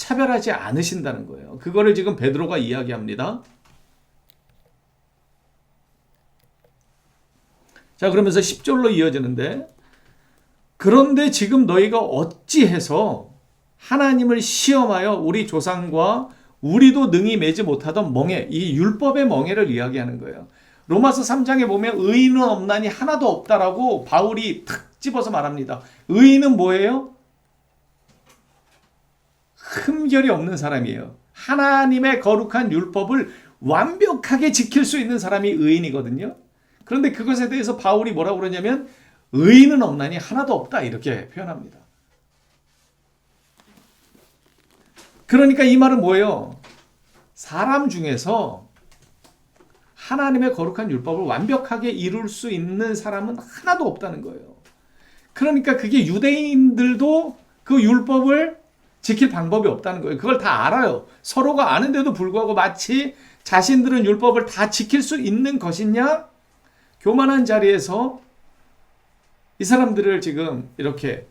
차별하지 않으신다는 거예요. 그거를 지금 베드로가 이야기합니다. 자, 그러면서 10절로 이어지는데, 그런데 지금 너희가 어찌해서 하나님을 시험하여 우리 조상과 우리도 능히 매지 못하던 멍에, 이 율법의 멍에를 이야기하는 거예요. 로마서 3장에 보면 의인은 없나니 하나도 없다라고 바울이 탁 집어서 말합니다. 의인은 뭐예요? 흠결이 없는 사람이에요. 하나님의 거룩한 율법을 완벽하게 지킬 수 있는 사람이 의인이거든요. 그런데 그것에 대해서 바울이 뭐라고 그러냐면 의인은 없나니 하나도 없다 이렇게 표현합니다. 그러니까 이 말은 뭐예요? 사람 중에서 하나님의 거룩한 율법을 완벽하게 이룰 수 있는 사람은 하나도 없다는 거예요. 그러니까 그게 유대인들도 그 율법을 지킬 방법이 없다는 거예요. 그걸 다 알아요. 서로가 아는데도 불구하고 마치 자신들은 율법을 다 지킬 수 있는 것이냐? 교만한 자리에서 이 사람들을 지금 이렇게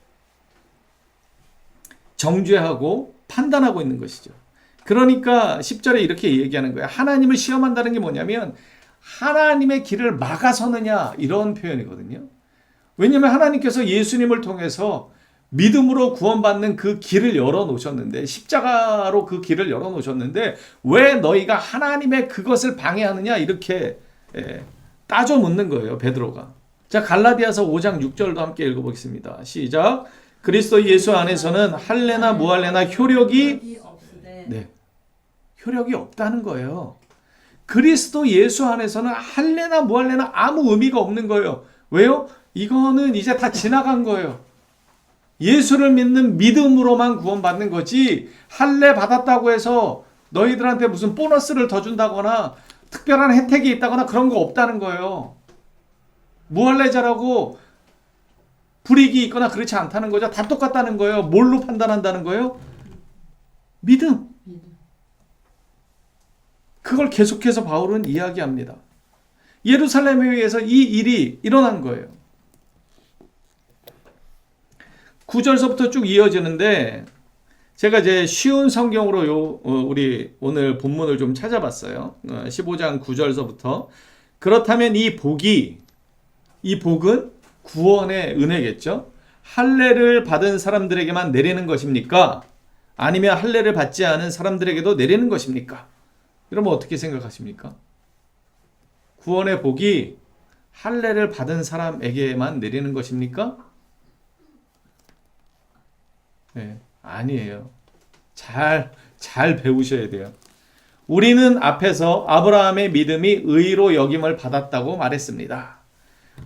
정죄하고 판단하고 있는 것이죠. 그러니까 10절에 이렇게 얘기하는 거예요. 하나님을 시험한다는 게 뭐냐면 하나님의 길을 막아서느냐 이런 표현이거든요. 왜냐하면 하나님께서 예수님을 통해서 믿음으로 구원받는 그 길을 열어놓으셨는데 십자가로 그 길을 열어놓으셨는데 왜 너희가 하나님의 그것을 방해하느냐 이렇게 따져 묻는 거예요. 베드로가. 자, 갈라디아서 5장 6절도 함께 읽어보겠습니다. 시작. 그리스도 예수 안에서는 할례나 무할례나 효력이 없다는 거예요. 그리스도 예수 안에서는 할례나 무할례나 아무 의미가 없는 거예요. 왜요? 이거는 이제 다 지나간 거예요. 예수를 믿는 믿음으로만 구원받는 거지 할례 받았다고 해서 너희들한테 무슨 보너스를 더 준다거나 특별한 혜택이 있다거나 그런 거 없다는 거예요. 무할례자라고 불이익이 있거나 그렇지 않다는 거죠. 다 똑같다는 거예요. 뭘로 판단한다는 거예요? 믿음. 그걸 계속해서 바울은 이야기합니다. 예루살렘에 의해서 이 일이 일어난 거예요. 9절서부터 쭉 이어지는데 제가 이제 쉬운 성경으로 우리 오늘 본문을 좀 찾아봤어요. 15장 9절서부터 그렇다면 이 복은 구원의 은혜겠죠. 할례를 받은 사람들에게만 내리는 것입니까? 아니면 할례를 받지 않은 사람들에게도 내리는 것입니까? 여러분 어떻게 생각하십니까? 구원의 복이 할례를 받은 사람에게만 내리는 것입니까? 네, 아니에요. 잘 배우셔야 돼요. 우리는 앞에서 아브라함의 믿음이 의로 여김을 받았다고 말했습니다.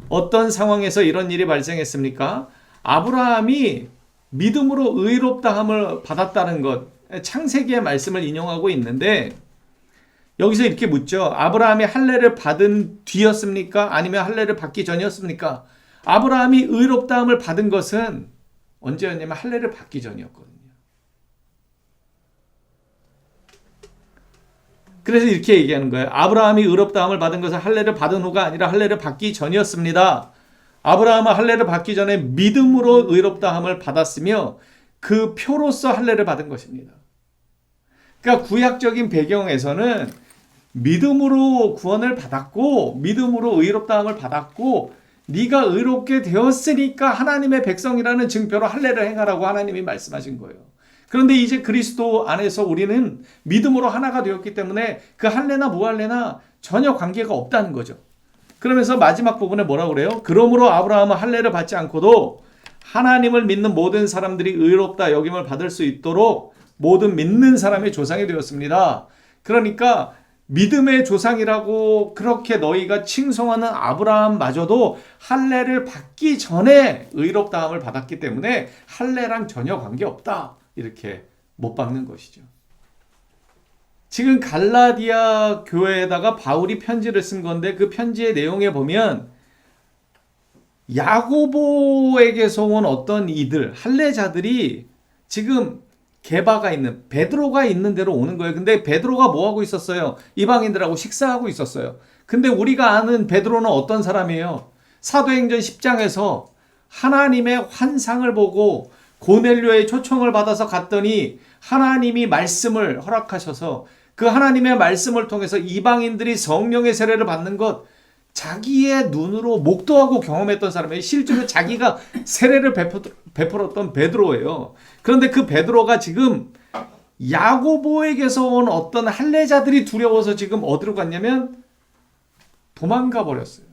어떤 상황에서 이런 일이 발생했습니까? 아브라함이 믿음으로 의롭다함을 받았다는 것, 창세기의 말씀을 인용하고 있는데 여기서 이렇게 묻죠. 아브라함이 할례를 받은 뒤였습니까? 아니면 할례를 받기 전이었습니까? 아브라함이 의롭다함을 받은 것은 언제였냐면 할례를 받기 전이었거든요. 그래서 이렇게 얘기하는 거예요. 아브라함이 의롭다함을 받은 것은 할례를 받은 후가 아니라 할례를 받기 전이었습니다. 아브라함은 할례를 받기 전에 믿음으로 의롭다함을 받았으며 그 표로서 할례를 받은 것입니다. 그러니까 구약적인 배경에서는 믿음으로 구원을 받았고 믿음으로 의롭다함을 받았고 네가 의롭게 되었으니까 하나님의 백성이라는 증표로 할례를 행하라고 하나님이 말씀하신 거예요. 그런데 이제 그리스도 안에서 우리는 믿음으로 하나가 되었기 때문에 그 할례나 무할례나 전혀 관계가 없다는 거죠. 그러면서 마지막 부분에 뭐라고 그래요? 그러므로 아브라함은 할례를 받지 않고도 하나님을 믿는 모든 사람들이 의롭다 여김을 받을 수 있도록 모든 믿는 사람의 조상이 되었습니다. 그러니까 믿음의 조상이라고 그렇게 너희가 칭송하는 아브라함마저도 할례를 받기 전에 의롭다함을 받았기 때문에 할례랑 전혀 관계없다. 이렇게 못 박는 것이죠. 지금 갈라디아 교회에다가 바울이 편지를 쓴 건데 그 편지의 내용에 보면 야고보에게서 온 어떤 이들, 할례자들이 지금 게바가 있는 베드로가 있는 데로 오는 거예요. 근데 베드로가 뭐 하고 있었어요? 이방인들하고 식사하고 있었어요. 근데 우리가 아는 베드로는 어떤 사람이에요? 사도행전 10장에서 하나님의 환상을 보고 고넬료의 초청을 받아서 갔더니 하나님이 말씀을 허락하셔서 그 하나님의 말씀을 통해서 이방인들이 성령의 세례를 받는 것 자기의 눈으로 목도하고 경험했던 사람이에요. 실제로 자기가 세례를 베풀었던 베드로예요. 그런데 그 베드로가 지금 야고보에게서 온 어떤 할례자들이 두려워서 지금 어디로 갔냐면 도망가 버렸어요.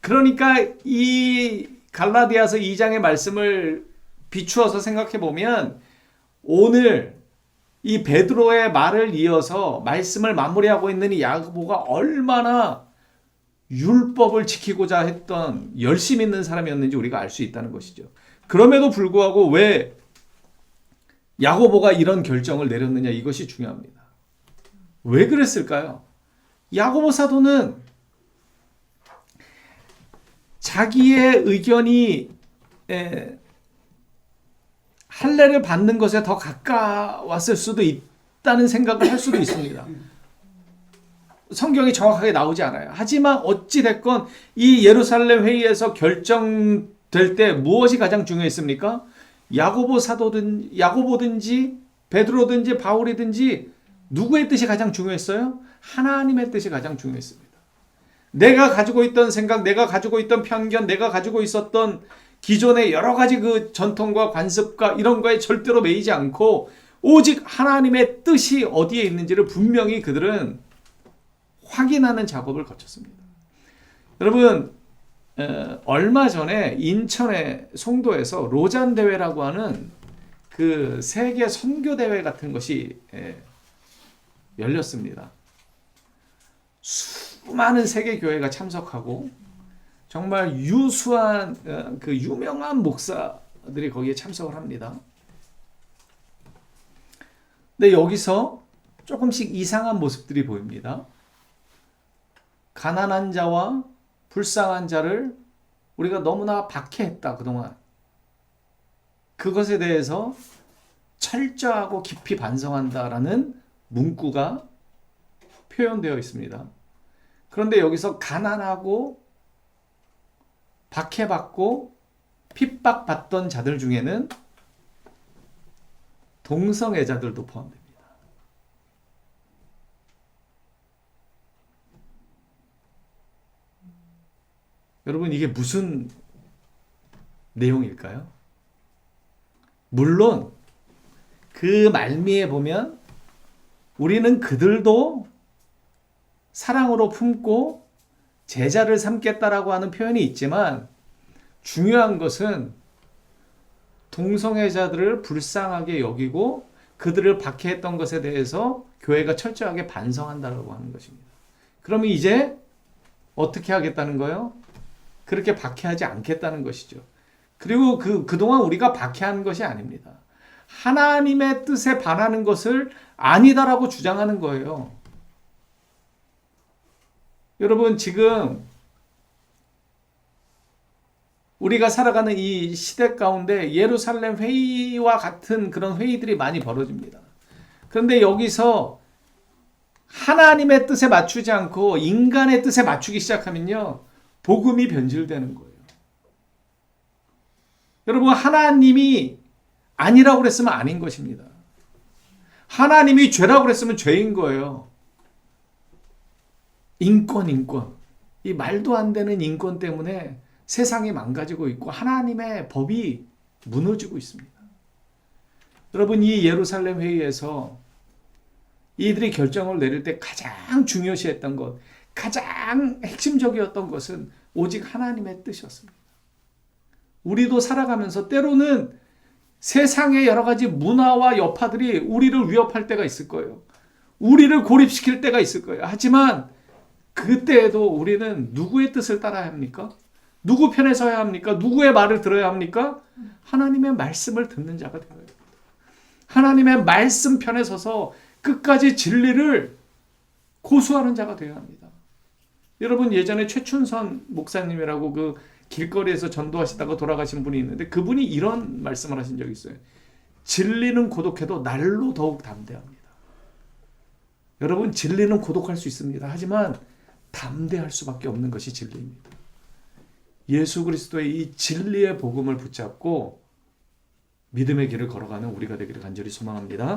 그러니까 이 갈라디아서 2장의 말씀을 비추어서 생각해 보면 오늘 이 베드로의 말을 이어서 말씀을 마무리하고 있는 이 야고보가 얼마나 율법을 지키고자 했던 열심 있는 사람이었는지 우리가 알 수 있다는 것이죠. 그럼에도 불구하고 왜 야고보가 이런 결정을 내렸느냐, 이것이 중요합니다. 왜 그랬을까요? 야고보 사도는 자기의 의견이 할례를 받는 것에 더 가까웠을 수도 있다는 생각을 할 수도 있습니다. 성경이 정확하게 나오지 않아요. 하지만 어찌 됐건 이 예루살렘 회의에서 결정될 때 무엇이 가장 중요했습니까? 야고보든지 베드로든지 바울이든지 누구의 뜻이 가장 중요했어요? 하나님의 뜻이 가장 중요했습니다. 내가 가지고 있던 생각, 내가 가지고 있던 편견, 내가 가지고 있었던 기존의 여러 가지 그 전통과 관습과 이런 거에 절대로 매이지 않고 오직 하나님의 뜻이 어디에 있는지를 분명히 그들은 확인하는 작업을 거쳤습니다. 여러분, 얼마 전에 인천의 송도에서 로잔 대회라고 하는 그 세계 선교 대회 같은 것이 열렸습니다. 수많은 세계 교회가 참석하고 정말 유수한 그 유명한 목사들이 거기에 참석을 합니다. 근데 여기서 조금씩 이상한 모습들이 보입니다. 가난한 자와 불쌍한 자를 우리가 너무나 박해했다, 그동안. 그것에 대해서 철저하고 깊이 반성한다라는 문구가 표현되어 있습니다. 그런데 여기서 가난하고 박해받고 핍박받던 자들 중에는 동성애자들도 포함됩니다. 여러분, 이게 무슨 내용일까요? 물론 그 말미에 보면 우리는 그들도 사랑으로 품고 제자를 삼겠다라고 하는 표현이 있지만 중요한 것은 동성애자들을 불쌍하게 여기고 그들을 박해했던 것에 대해서 교회가 철저하게 반성한다라고 하는 것입니다. 그러면 이제 어떻게 하겠다는 거예요? 그렇게 박해하지 않겠다는 것이죠. 그리고 그동안 우리가 박해한 것이 아닙니다. 하나님의 뜻에 반하는 것을 아니다라고 주장하는 거예요. 여러분, 지금 우리가 살아가는 이 시대 가운데 예루살렘 회의와 같은 그런 회의들이 많이 벌어집니다. 그런데 여기서 하나님의 뜻에 맞추지 않고 인간의 뜻에 맞추기 시작하면요, 복음이 변질되는 거예요. 여러분, 하나님이 아니라고 그랬으면 아닌 것입니다. 하나님이 죄라고 그랬으면 죄인 거예요. 인권. 이 말도 안 되는 인권 때문에 세상이 망가지고 있고 하나님의 법이 무너지고 있습니다. 여러분, 이 예루살렘 회의에서 이들이 결정을 내릴 때 가장 중요시했던 것, 가장 핵심적이었던 것은 오직 하나님의 뜻이었습니다. 우리도 살아가면서 때로는 세상의 여러 가지 문화와 여파들이 우리를 위협할 때가 있을 거예요. 우리를 고립시킬 때가 있을 거예요. 하지만 그때에도 우리는 누구의 뜻을 따라야 합니까? 누구 편에 서야 합니까? 누구의 말을 들어야 합니까? 하나님의 말씀을 듣는 자가 되어야 됩니다. 하나님의 말씀 편에 서서 끝까지 진리를 고수하는 자가 되어야 합니다. 여러분, 예전에 최춘선 목사님이라고 그 길거리에서 전도하시다가 돌아가신 분이 있는데 그분이 이런 말씀을 하신 적이 있어요. 진리는 고독해도 날로 더욱 담대합니다. 여러분, 진리는 고독할 수 있습니다. 하지만 담대할 수밖에 없는 것이 진리입니다. 예수 그리스도의 이 진리의 복음을 붙잡고 믿음의 길을 걸어가는 우리가 되기를 간절히 소망합니다.